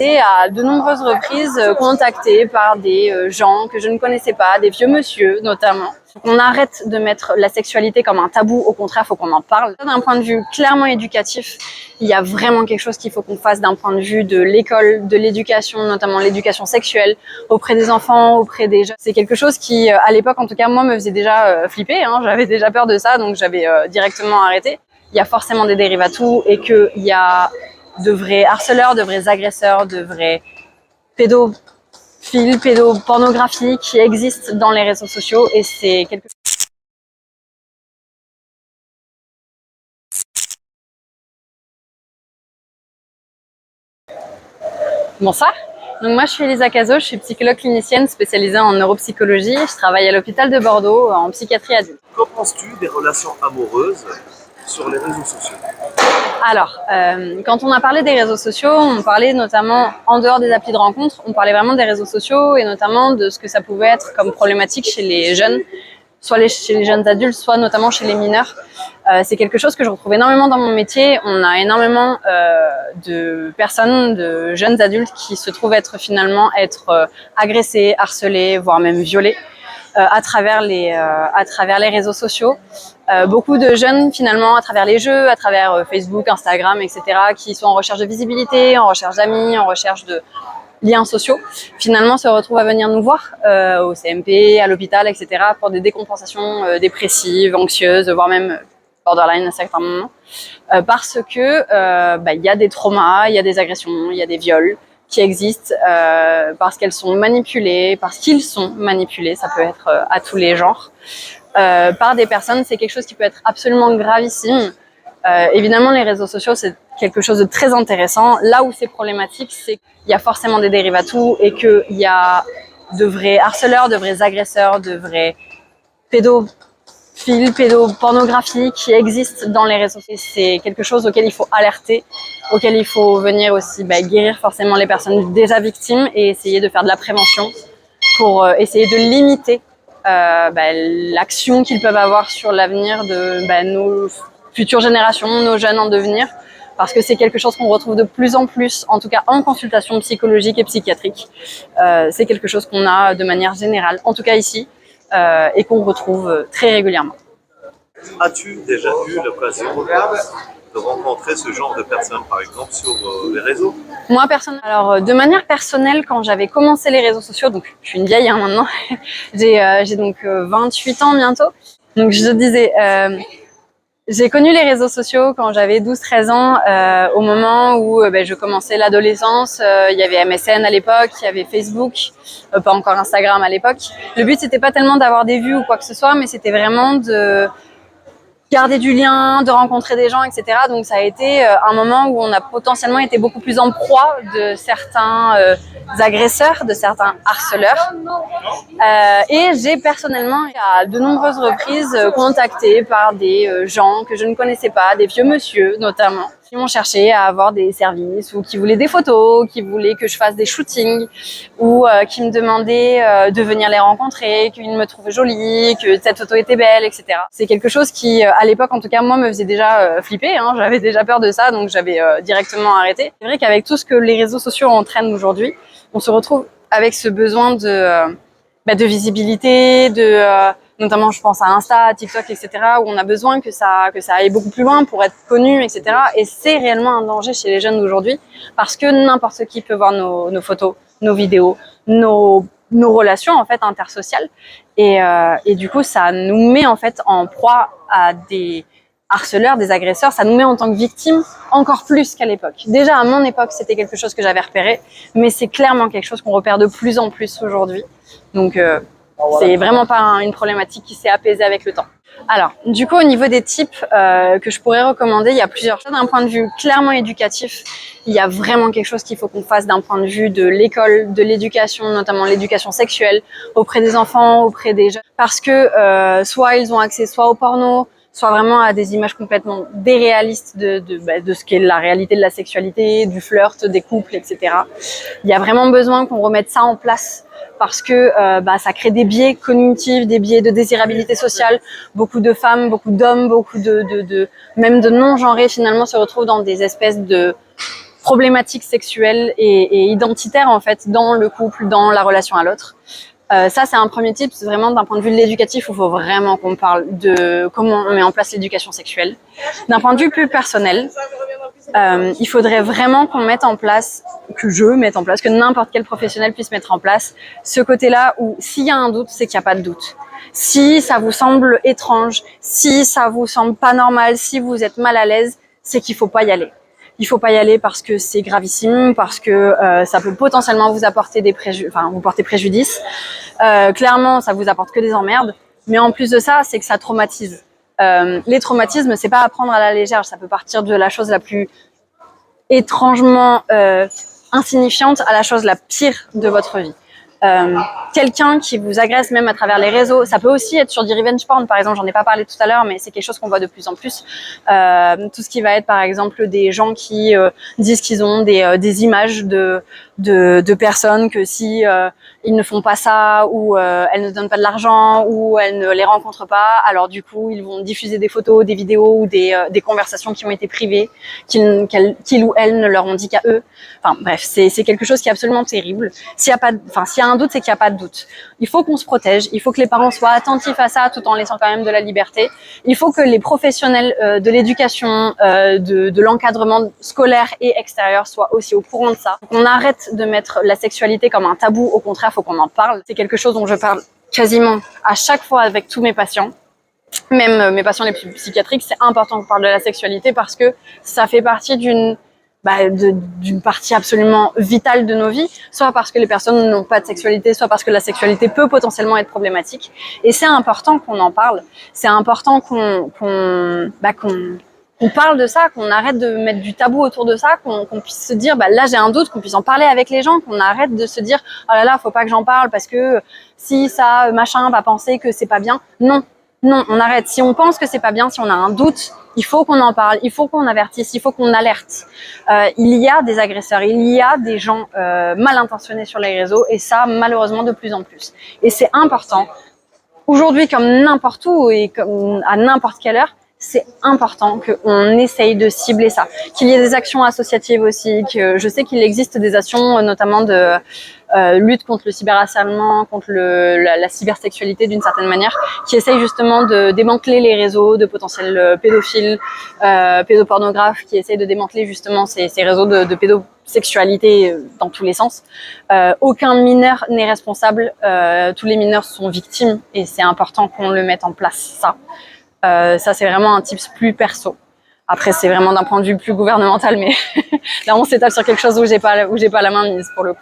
été à de nombreuses reprises contactée par des gens que je ne connaissais pas, des vieux monsieur notamment. On arrête de mettre la sexualité comme un tabou, au contraire, il faut qu'on en parle. D'un point de vue clairement éducatif, il y a vraiment quelque chose qu'il faut qu'on fasse d'un point de vue de l'école, de l'éducation, notamment l'éducation sexuelle, auprès des enfants, auprès des jeunes. C'est quelque chose qui, à l'époque, en tout cas, moi, me faisait déjà flipper, hein. J'avais déjà peur de ça, donc j'avais directement arrêté. Il y a forcément des dérives à tout et qu'il y a de vrais harceleurs, de vrais agresseurs, de vrais pédophiles, pédopornographies qui existent dans les réseaux sociaux et c'est quelque chose. Bonsoir. Donc moi je suis Elisa Cazot, je suis psychologue clinicienne spécialisée en neuropsychologie. Je travaille à l'hôpital de Bordeaux en psychiatrie adulte. Qu'en penses-tu des relations amoureuses sur les réseaux sociaux? Alors, quand on a parlé des réseaux sociaux, on parlait notamment, en dehors des applis de rencontre, on parlait vraiment des réseaux sociaux et notamment de ce que ça pouvait être comme problématique chez les jeunes, soit chez les jeunes adultes, soit notamment chez les mineurs. C'est quelque chose que je retrouve énormément dans mon métier. On a énormément de personnes, de jeunes adultes qui se trouvent être finalement agressés, harcelés, voire même violés à travers les réseaux sociaux. Beaucoup de jeunes finalement à travers les jeux, à travers Facebook, Instagram, etc. qui sont en recherche de visibilité, en recherche d'amis, en recherche de liens sociaux, finalement se retrouvent à venir nous voir au CMP, à l'hôpital, etc. pour des décompensations dépressives, anxieuses, voire même borderline à certains moments, parce que il y a des traumas, il y a des agressions, il y a des viols qui existent parce qu'elles sont manipulées, parce qu'ils sont manipulés, ça peut être à tous les genres, par des personnes. C'est quelque chose qui peut être absolument gravissime. Évidemment, les réseaux sociaux, c'est quelque chose de très intéressant. Là où c'est problématique, c'est qu'il y a forcément des dérives à tout et qu'il y a de vrais harceleurs, de vrais agresseurs, de vrais pédophiles, pédopornographies qui existent dans les réseaux sociaux. C'est quelque chose auquel il faut alerter, auquel il faut venir aussi guérir forcément les personnes déjà victimes et essayer de faire de la prévention pour essayer de limiter l'action qu'ils peuvent avoir sur l'avenir de nos futures générations, nos jeunes en devenir, parce que c'est quelque chose qu'on retrouve de plus en plus, en tout cas en consultation psychologique et psychiatrique. C'est quelque chose qu'on a de manière générale, en tout cas ici, et qu'on retrouve très régulièrement. As-tu déjà eu l'occasion de rencontrer ce genre de personnes, par exemple, sur les réseaux? Moi, alors de manière personnelle, quand j'avais commencé les réseaux sociaux, donc je suis une vieille maintenant, j'ai donc 28 ans bientôt, donc je disais... j'ai connu les réseaux sociaux quand j'avais 12-13 ans, au moment où je commençais l'adolescence. Il y avait MSN à l'époque, il y avait Facebook, pas encore Instagram à l'époque. Le but, c'était pas tellement d'avoir des vues ou quoi que ce soit, mais c'était vraiment de garder du lien, de rencontrer des gens, etc. Donc ça a été un moment où on a potentiellement été beaucoup plus en proie de certains agresseurs, de certains harceleurs. Et j'ai personnellement, à de nombreuses reprises, contactée par des gens que je ne connaissais pas, des vieux monsieur notamment, qui m'ont cherché à avoir des services ou qui voulaient des photos, qui voulaient que je fasse des shootings ou qui me demandaient de venir les rencontrer, qu'ils me trouvaient jolie, que cette photo était belle, etc. C'est quelque chose qui, à l'époque en tout cas, moi me faisait déjà flipper, hein. J'avais déjà peur de ça, donc j'avais directement arrêté. C'est vrai qu'avec tout ce que les réseaux sociaux entraînent aujourd'hui, on se retrouve avec ce besoin de visibilité, notamment je pense à Insta, TikTok, etc., où on a besoin que ça aille beaucoup plus loin pour être connu, etc. Et c'est réellement un danger chez les jeunes d'aujourd'hui parce que n'importe qui peut voir nos photos, nos vidéos, nos relations en fait intersociales. Et du coup, ça nous met en fait en proie à des harceleurs, des agresseurs. Ça nous met en tant que victimes encore plus qu'à l'époque. Déjà à mon époque, c'était quelque chose que j'avais repéré, mais c'est clairement quelque chose qu'on repère de plus en plus aujourd'hui. Donc c'est vraiment pas une problématique qui s'est apaisée avec le temps. Alors, du coup, au niveau des types que je pourrais recommander, il y a plusieurs choses. D'un point de vue clairement éducatif, il y a vraiment quelque chose qu'il faut qu'on fasse d'un point de vue de l'école, de l'éducation, notamment l'éducation sexuelle, auprès des enfants, auprès des jeunes. Parce que soit ils ont accès soit au porno, soit vraiment à des images complètement déréalistes de ce qu'est la réalité de la sexualité, du flirt, des couples, etc. Il y a vraiment besoin qu'on remette ça en place parce que ça crée des biais cognitifs, des biais de désirabilité sociale. Beaucoup de femmes, beaucoup d'hommes, beaucoup même de non-genrés finalement se retrouvent dans des espèces de problématiques sexuelles et identitaires en fait dans le couple, dans la relation à l'autre. Ça, c'est un premier tip, c'est vraiment d'un point de vue de l'éducatif où il faut vraiment qu'on parle de comment on met en place l'éducation sexuelle. D'un point de vue plus personnel, il faudrait vraiment qu'on mette en place, que je mette en place, que n'importe quel professionnel puisse mettre en place ce côté-là où s'il y a un doute, c'est qu'il n'y a pas de doute. Si ça vous semble étrange, si ça vous semble pas normal, si vous êtes mal à l'aise, c'est qu'il faut pas y aller. Il faut pas y aller parce que c'est gravissime, parce que ça peut potentiellement vous apporter vous porter préjudice. Clairement, ça vous apporte que des emmerdes. Mais en plus de ça, c'est que ça traumatise. Les traumatismes, c'est pas à prendre à la légère. Ça peut partir de la chose la plus étrangement insignifiante à la chose la pire de votre vie. Quelqu'un qui vous agresse même à travers les réseaux, ça peut aussi être sur du revenge porn par exemple, j'en ai pas parlé tout à l'heure mais c'est quelque chose qu'on voit de plus en plus, tout ce qui va être par exemple des gens qui disent qu'ils ont des images de personnes que si ils ne font pas ça ou elles ne donnent pas de l'argent ou elles ne les rencontrent pas, alors du coup ils vont diffuser des photos, des vidéos ou des conversations qui ont été privées, qu'ils ou elles ne leur ont dit qu'à eux. Enfin bref, c'est quelque chose qui est absolument terrible. S'il y a un doute, c'est qu'il n'y a pas de doute. Il faut qu'on se protège, il faut que les parents soient attentifs à ça tout en laissant quand même de la liberté. Il faut que les professionnels de l'éducation, de l'encadrement scolaire et extérieur soient aussi au courant de ça. On arrête de mettre la sexualité comme un tabou, au contraire, il faut qu'on en parle. C'est quelque chose dont je parle quasiment à chaque fois avec tous mes patients. Même mes patients les plus psychiatriques, c'est important qu'on parle de la sexualité parce que ça fait partie d'une partie absolument vitale de nos vies, soit parce que les personnes n'ont pas de sexualité, soit parce que la sexualité peut potentiellement être problématique. Et c'est important qu'on en parle. C'est important qu'on parle de ça, qu'on arrête de mettre du tabou autour de ça, qu'on puisse se dire, là j'ai un doute, qu'on puisse en parler avec les gens, qu'on arrête de se dire, oh là là, faut pas que j'en parle parce que si ça, machin, va penser que c'est pas bien. Non, on arrête. Si on pense que c'est pas bien, si on a un doute, il faut qu'on en parle, il faut qu'on avertisse, il faut qu'on alerte. Il y a des agresseurs, il y a des gens mal intentionnés sur les réseaux et ça, malheureusement, de plus en plus. Et c'est important. Aujourd'hui, comme n'importe où et comme à n'importe quelle heure, c'est important qu'on essaye de cibler ça. Qu'il y ait des actions associatives aussi, que je sais qu'il existe des actions notamment de lutte contre le cyberharcèlement, contre la cybersexualité d'une certaine manière, qui essayent justement de démanteler les réseaux de potentiels pédophiles, pédopornographes, qui essayent de démanteler justement ces réseaux de pédosexualité dans tous les sens. Aucun mineur n'est responsable, tous les mineurs sont victimes et c'est important qu'on le mette en place, ça. Ça, c'est vraiment un tips plus perso. Après, c'est vraiment d'un point de vue plus gouvernemental, mais là, on s'étale sur quelque chose où j'ai pas la main mise pour le coup.